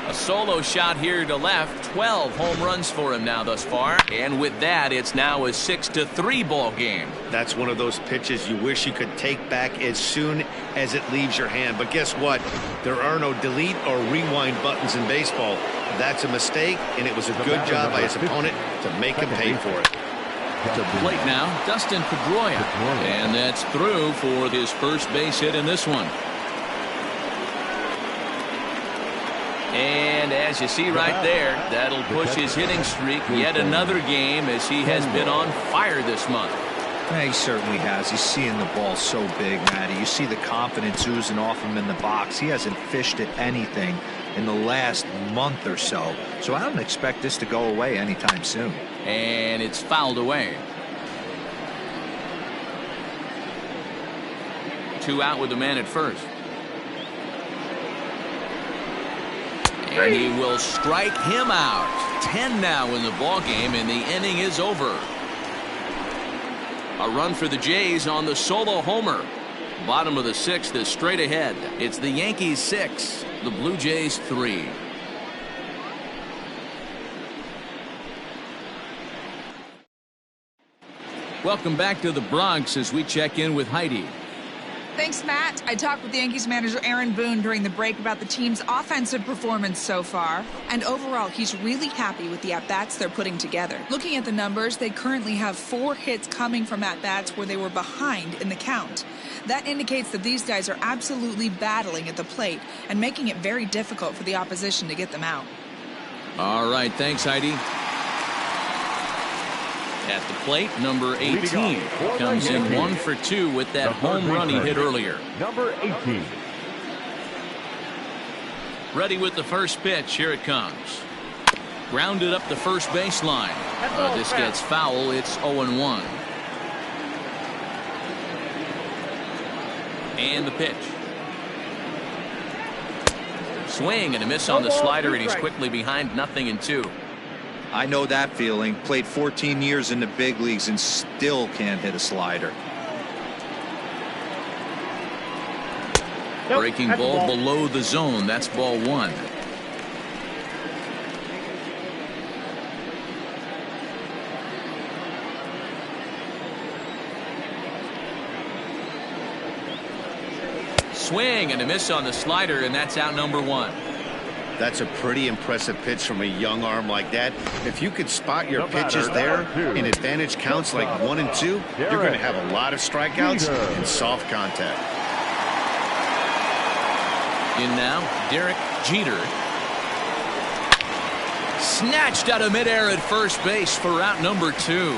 A solo shot here to left. 12 home runs for him now thus far. And with that, it's now a 6-3 ball game. That's one of those pitches you wish you could take back as soon as it leaves your hand. But guess what? There are no delete or rewind buttons in baseball. That's a mistake, and it was a good job by his opponent to make him pay for it. To the plate now, Dustin Pedroia. And that's through for his first base hit in this one. And as you see right there, that'll push his hitting streak yet another game as he has been on fire this month. Yeah, he certainly has. He's seeing the ball so big, Matty. You see the confidence oozing off him in the box. He hasn't fished at anything in the last month or so. So I don't expect this to go away anytime soon. And it's fouled away. 2 out with the man at first. And he will strike him out. 10 now in the ball game, and the inning is over. A run for the Jays on the solo homer. Bottom of the 6th is straight ahead. It's the Yankees 6, the Blue Jays 3. Welcome back to the Bronx as we check in with Heidi. Thanks, Matt. I talked with the Yankees manager Aaron Boone during the break about the team's offensive performance so far. And overall, he's really happy with the at-bats they're putting together. Looking at the numbers, they currently have 4 hits coming from at-bats where they were behind in the count. That indicates that these guys are absolutely battling at the plate and making it very difficult for the opposition to get them out. All right, thanks, Heidi. At the plate, number 18 comes in 1 for 2 with that home run he hit earlier. Number 18. Ready with the first pitch. Here it comes. Grounded up the first baseline. This gets foul. It's 0-1. And the pitch. Swing and a miss on the slider, and he's quickly behind 0-2. I know that feeling. Played 14 years in the big leagues and still can't hit a slider. Breaking ball below the zone. That's ball 1. Swing and a miss on the slider, and that's out number 1. That's a pretty impressive pitch from a young arm like that. If you could spot your pitches there in advantage counts like 1 and 2, you're going to have a lot of strikeouts and soft contact. In now, Derek Jeter. Snatched out of midair at first base for out number 2.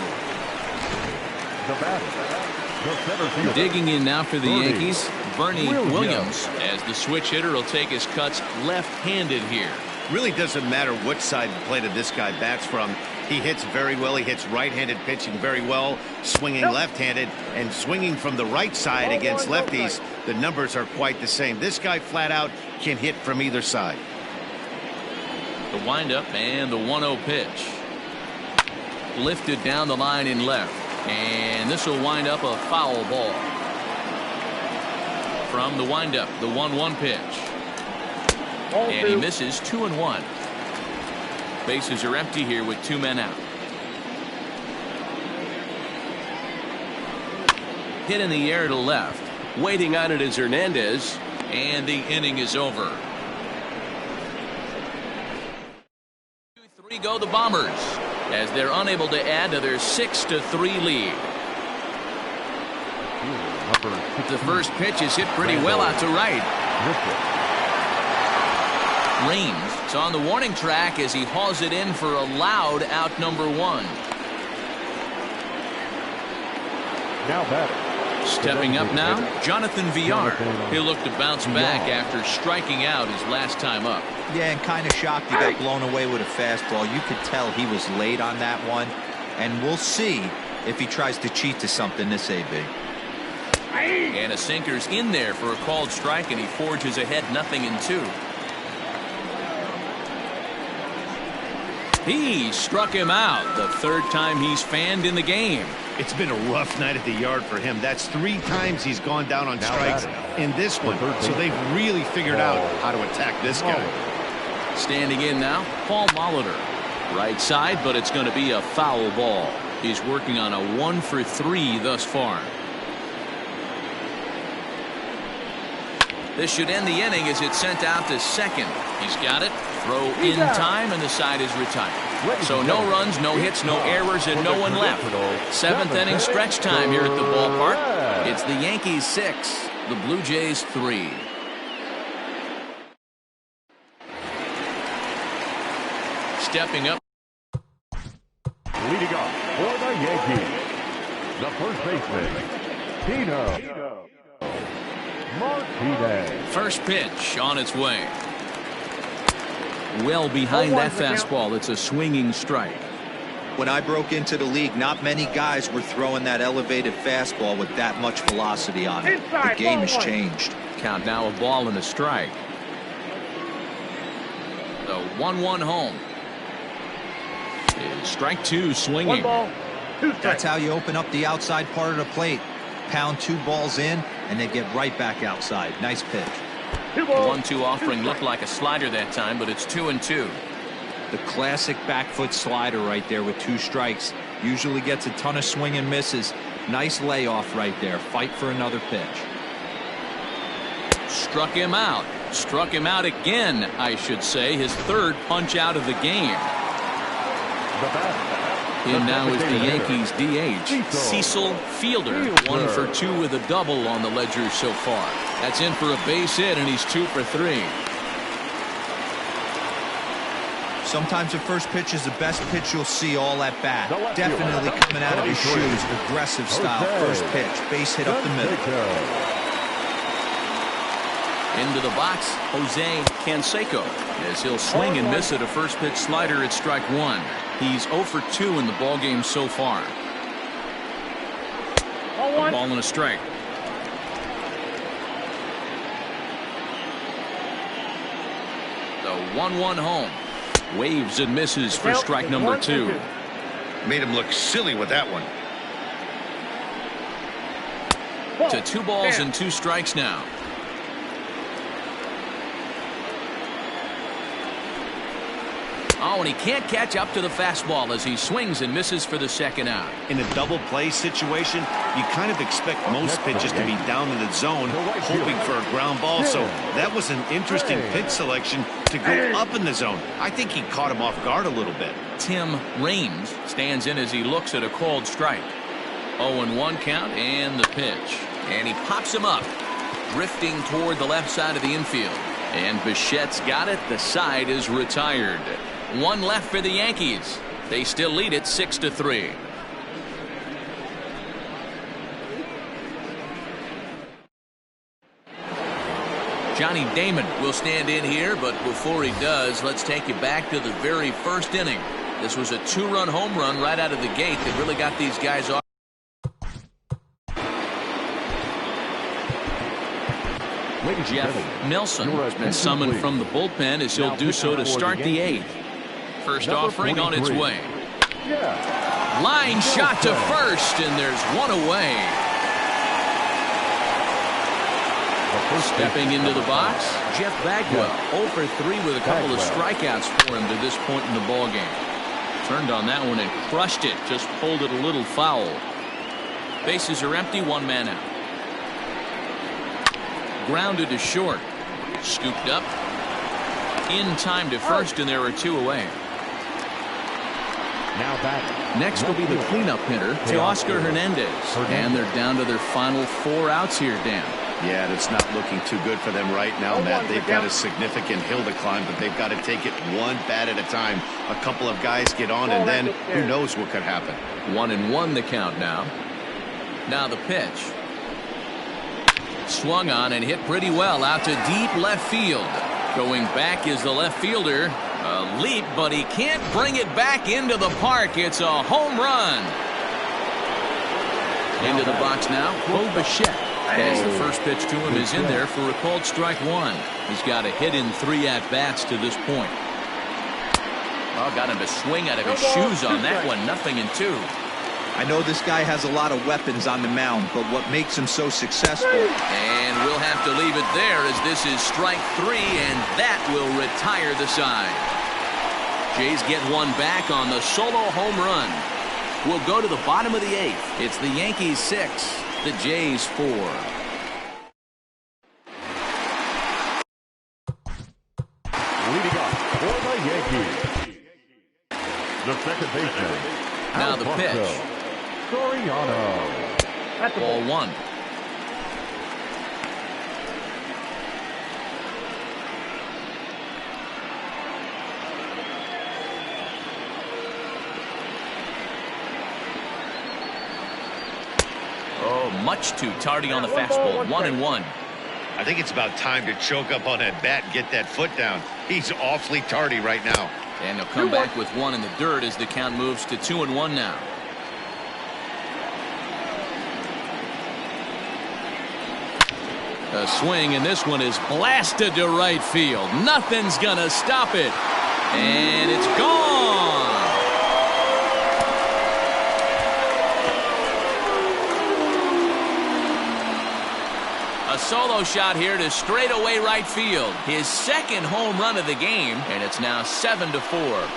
Digging in now for the Yankees, Bernie Williams, as the switch hitter will take his cuts left-handed here. Really doesn't matter which side of the plate this guy bats from. He hits very well. He hits right-handed pitching very well, swinging left-handed, and swinging from the right side against lefties. The numbers are quite the same. This guy flat out can hit from either side. The windup and the 1-0 pitch. Lifted down the line in left. And this will wind up a foul ball. From the windup, the 1-1 pitch. And he misses 2-1. Bases are empty here with 2 men out. Hit in the air to left. Waiting on it is Hernandez. And the inning is over. 2-3 go the Bombers, as they're unable to add to their 6-3 lead. The first pitch is hit pretty well out to right. Raines is on the warning track as he hauls it in for a loud out number 1. Now batting. Stepping up now, Jonathan Villar. He'll look to bounce back after striking out his last time up. Yeah, and kind of shocked he got blown away with a fastball. You could tell he was late on that one. And we'll see if he tries to cheat to something this AB. And a sinker's in there for a called strike, and he forges ahead 0-2. He struck him out, the 3rd time he's fanned in the game. It's been a rough night at the yard for him. That's 3 times he's gone down on strikes in this one. So they've really figured out how to attack this guy. Standing in now, Paul Molitor. Right side, but it's going to be a foul ball. He's working on a 1 for 3 thus far. This should end the inning as it's sent out to second. He's got it. Throw in time, and the side is retired. So no runs, no hits, no errors, and no one left. 7th inning stretch time here at the ballpark. It's the Yankees 6, the Blue Jays 3. Stepping up. Leading off for the Yankees, the first baseman, Tino Martinez. First pitch on its way. Well behind that fastball. It's a swinging strike. When I broke into the league, not many guys were throwing that elevated fastball with that much velocity on it. The game has changed. Count now a ball and a strike. The 1-1 home. Strike 2 swinging. That's how you open up the outside part of the plate. Pound 2 balls in, and they get right back outside. Nice pitch. The 1-2 offering looked like a slider that time, but it's 2-2. The classic back foot slider right there with 2 strikes. Usually gets a ton of swing and misses. Nice layoff right there. Fight for another pitch. Struck him out. Struck him out again, I should say. His third punch out of the game. In now is the Yankees DH, Cecil Fielder. 1 for 2 with a double on the ledger so far. That's in for a base hit, and he's 2 for 3. Sometimes the first pitch is the best pitch you'll see all at bat. Definitely coming out of his shoes. Aggressive style. First pitch. Base hit up the middle. Into the box, Jose Canseco, as he'll swing and miss at a first pitch slider at strike 1. He's 0 for 2 in the ballgame so far. A ball and a strike. The 1-1 home. Waves and misses for strike number 2. Made him look silly with that one. To 2 balls and 2 strikes now. Oh, and he can't catch up to the fastball as he swings and misses for the second out. In a double play situation, you kind of expect most pitches to be down in the zone, hoping for a ground ball. So that was an interesting pitch selection to go up in the zone. I think he caught him off guard a little bit. Tim Raines stands in as he looks at a called strike. 0-1 count and the pitch. And he pops him up, drifting toward the left side of the infield. And Bichette's got it. The side is retired. 1 left for the Yankees. They still lead it 6-3. Johnny Damon will stand in here, but before he does, let's take you back to the very first inning. This was a 2-run home run right out of the gate that really got these guys off. Jeff Nelson has been summoned from the bullpen as he'll do so to start the 8th. First offering on its way. Line shot to first, and there's 1 away. Stepping into the box, Jeff Bagwell, 0 for 3 with a couple of strikeouts for him to this point in the ballgame. Turned on that one and crushed it, just pulled it a little foul. Bases are empty, 1 man out. Grounded to short. Scooped up. In time to first, and there are 2 away. Next will be the cleanup hitter, Teoscar Hernandez. And they're down to their final 4 outs here, Dan. Yeah, that's not looking too good for them right now, Matt. They've got a significant hill to climb, but they've got to take it 1 bat at a time. A couple of guys get on, and then who knows what could happen. 1-1 the count now. Now the pitch. Swung on and hit pretty well out to deep left field. Going back is the left fielder. A leap, but he can't bring it back into the park. It's a home run. Into the box now, Bo Bichette. As the first pitch to him is in there for a called strike 1. He's got a hit in 3 at-bats to this point. Oh, got him to swing out of his shoes on that one. 0-2. I know this guy has a lot of weapons on the mound, but what makes him so successful? And we'll have to leave it there as this is strike 3, and that will retire the side. Jays get 1 back on the solo home run. We'll go to the bottom of the 8th. It's the Yankees 6, the Jays 4. Leading up for the Yankees, the second baseman. Now the pitch. Ball 1. Oh, much too tardy on the fastball. 1-1. I think it's about time to choke up on that bat and get that foot down. He's awfully tardy right now. And he'll come back with 1 in the dirt as the count moves to 2-1 now. A swing, and this one is blasted to right field. Nothing's gonna stop it. And it's gone. A solo shot here to straightaway right field. His second home run of the game, and it's now 7-4.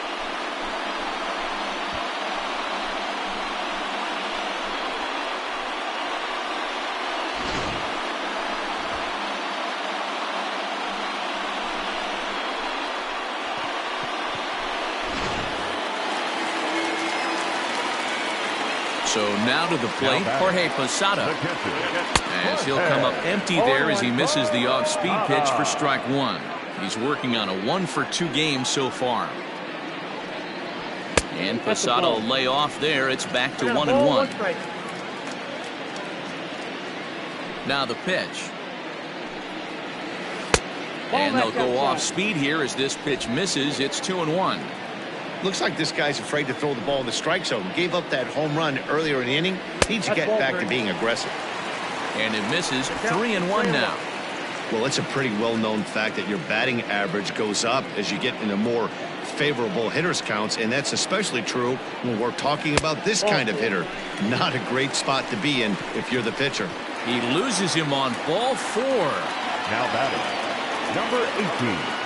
So now to the plate, Jorge Posada. As he'll come up empty there as he misses the off-speed pitch for strike one. He's working on a 1-for-2 game so far. And Posada will lay off there. It's back to 1-1. Now the pitch. And they'll go off speed here as this pitch misses. It's 2-1. Looks like this guy's afraid to throw the ball in the strike zone. Gave up that home run earlier in the inning. Needs to get back to being aggressive. And it misses. 3-1 now. Well, it's a pretty well-known fact that your batting average goes up as you get into more favorable hitters counts, and that's especially true when we're talking about this kind of hitter. Not a great spot to be in if you're the pitcher. He loses him on ball 4. Now batting, number 18.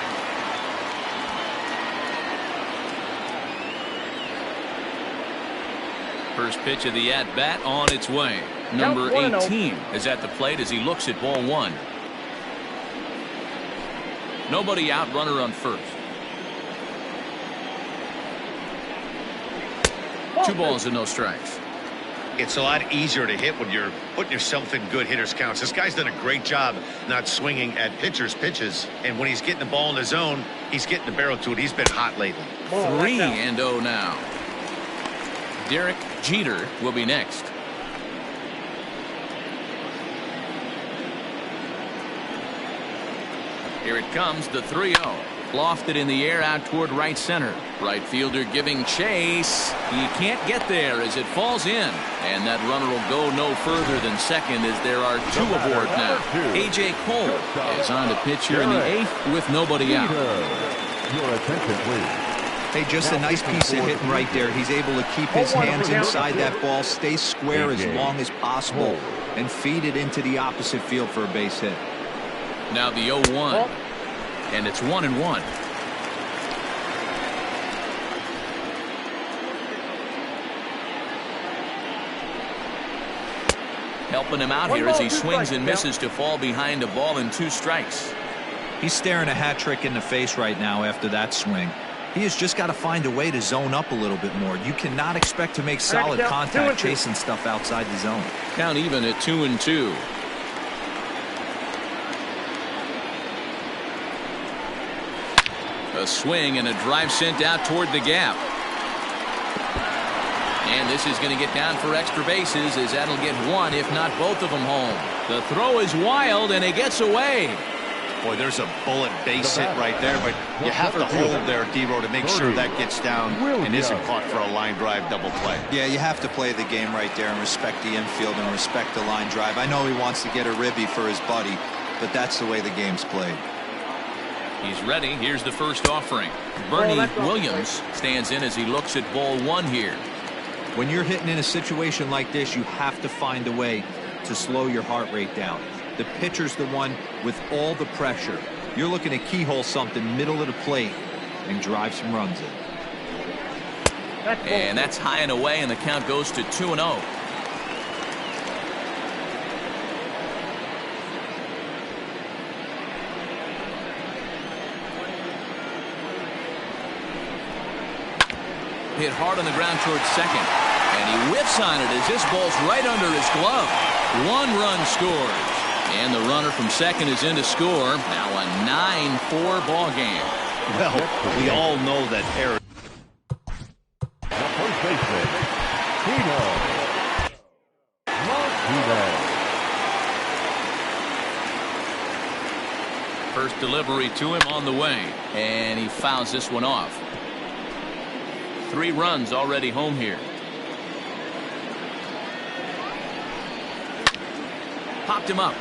First pitch of the at-bat on its way. Number 18 is at the plate as he looks at ball 1. Nobody out, runner on first. 2 balls and no strikes. It's a lot easier to hit when you're putting yourself in good hitters counts. This guy's done a great job not swinging at pitchers' pitches, and when he's getting the ball in the zone, he's getting the barrel to it. He's been hot lately. 3-0 now. Derek Jeter will be next. Here it comes, the 3-0. Lofted in the air out toward right center. Right fielder giving chase. He can't get there as it falls in. And that runner will go no further than second as there are 2 aboard now. A.J. Cole is on to pitch here in the 8th with nobody out. Your attention, please. Hey, just a nice piece of hitting right there. He's able to keep his hands inside that ball, stay square as long as possible, and feed it into the opposite field for a base hit. Now the 0-1. And it's 1-1. Helping him out here as he swings and misses to fall behind a ball and 2 strikes. He's staring a hat trick in the face right now after that swing. He has just got to find a way to zone up a little bit more. You cannot expect to make solid contact chasing stuff outside the zone. Count even at 2-2. A swing and a drive sent out toward the gap. And this is going to get down for extra bases as that'll get 1 if not both of them home. The throw is wild and it gets away. Boy, there's a bullet base hit right there, but you have to hold there, D-Row, to make sure that gets down and isn't caught for a line drive double play. Yeah, you have to play the game right there and respect the infield and respect the line drive. I know he wants to get a ribby for his buddy, but that's the way the game's played. He's ready. Here's the first offering. Bernie Williams stands in as he looks at ball 1 here. When you're hitting in a situation like this, you have to find a way to slow your heart rate down. The pitcher's the one with all the pressure. You're looking to keyhole something middle of the plate and drive some runs in. And that's high and away, and the count goes to 2-0. Hit hard on the ground towards second. And he whiffs on it as this ball's right under his glove. 1 run scores. And the runner from second is in to score. Now a 9-4 ball game. Well, we all know that error. The first baseman, Tito Martinez. First delivery to him on the way. And he fouls this one off. 3 runs already home here. Popped him up.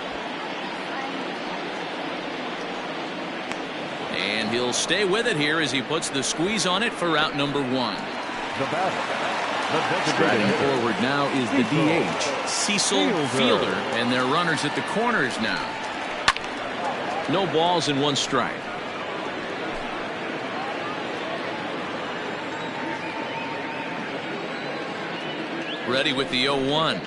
And he'll stay with it here as he puts the squeeze on it for out number 1. The batter, Striding forward now is the DH, Cecil Fielder, and their runners at the corners now. No balls and 1 strike. Ready with the 0-1.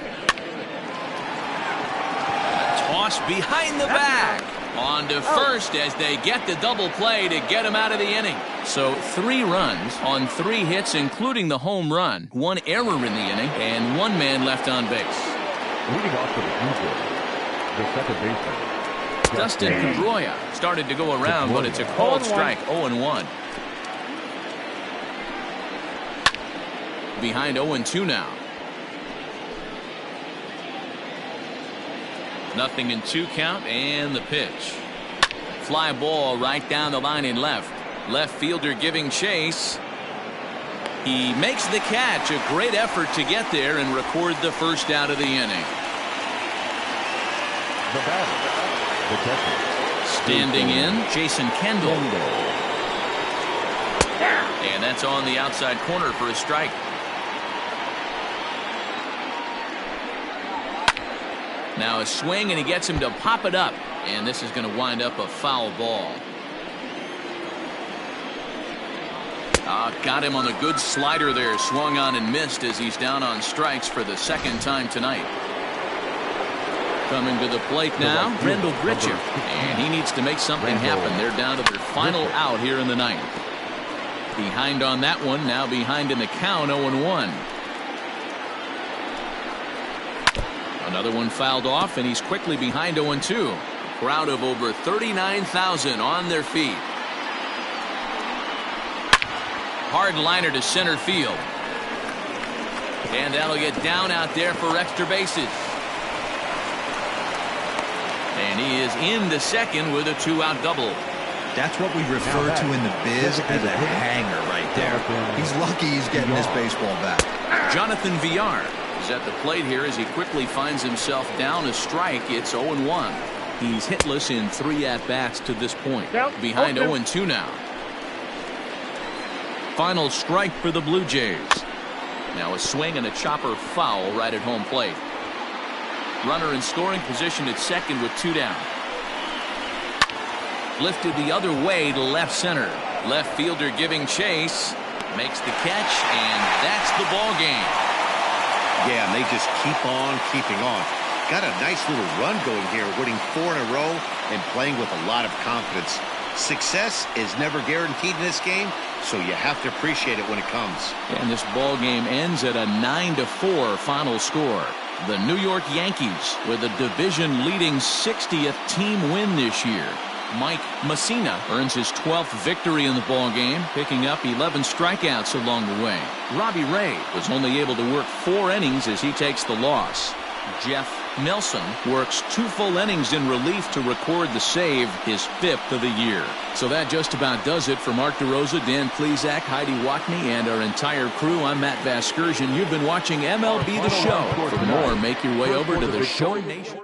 Toss behind the back. On to first as they get the double play to get him out of the inning. So 3 runs on 3 hits, including the home run, 1 error in the inning, and 1 man left on base. Leading off for the Blue Jays, the second baseman, Dustin Pedroia started to go around, but it's a called strike. 0-1. Behind 0-2 now. 0-2 count, and the pitch. Fly ball right down the line in left. Left fielder giving chase. He makes the catch. A great effort to get there and record the first out of the inning. the batter, the catcher. Standing in, Jason Kendall. And that's on the outside corner for a strike. Now a swing, and he gets him to pop it up. And this is going to wind up a foul ball. Got him on a good slider there. Swung on and missed as he's down on strikes for the second time tonight. Coming to the plate now, Randall Grichuk. And he needs to make something happen. They're down to their final out here in the ninth. Behind on that one, now behind in the count, 0-1. Another one fouled off, and he's quickly behind 0-2. Crowd of over 39,000 on their feet. Hard liner to center field. And that'll get down out there for extra bases. And he is into second with a 2-out double. That's what we refer to in the biz as a hanger right there. He's lucky he's getting this baseball back. Jonathan Villar is at the plate here as he quickly finds himself down a strike. It's 0-1. He's hitless in 3 at-bats to this point. Behind 0-2 now. Final strike for the Blue Jays. Now a swing and a chopper foul right at home plate. Runner in scoring position at second with 2 down. Lifted the other way to left center. Left fielder giving chase. Makes the catch, and that's the ball game. Yeah, and they just keep on keeping on. Got a nice little run going here, winning 4 in a row and playing with a lot of confidence. Success is never guaranteed in this game, so you have to appreciate it when it comes. And this ball game ends at a 9-4 final score. The New York Yankees with a division-leading 60th team win this year. Mike Mussina earns his 12th victory in the ball game, picking up 11 strikeouts along the way. Robbie Ray was only able to work 4 innings as he takes the loss. Jeff Nelson works 2 full innings in relief to record the save, his 5th of the year. So that just about does it for Mark DeRosa, Dan Plesac, Heidi Watney, and our entire crew. I'm Matt Vasgersian. You've been watching MLB The Show. For more, make your way over to the Show Nation.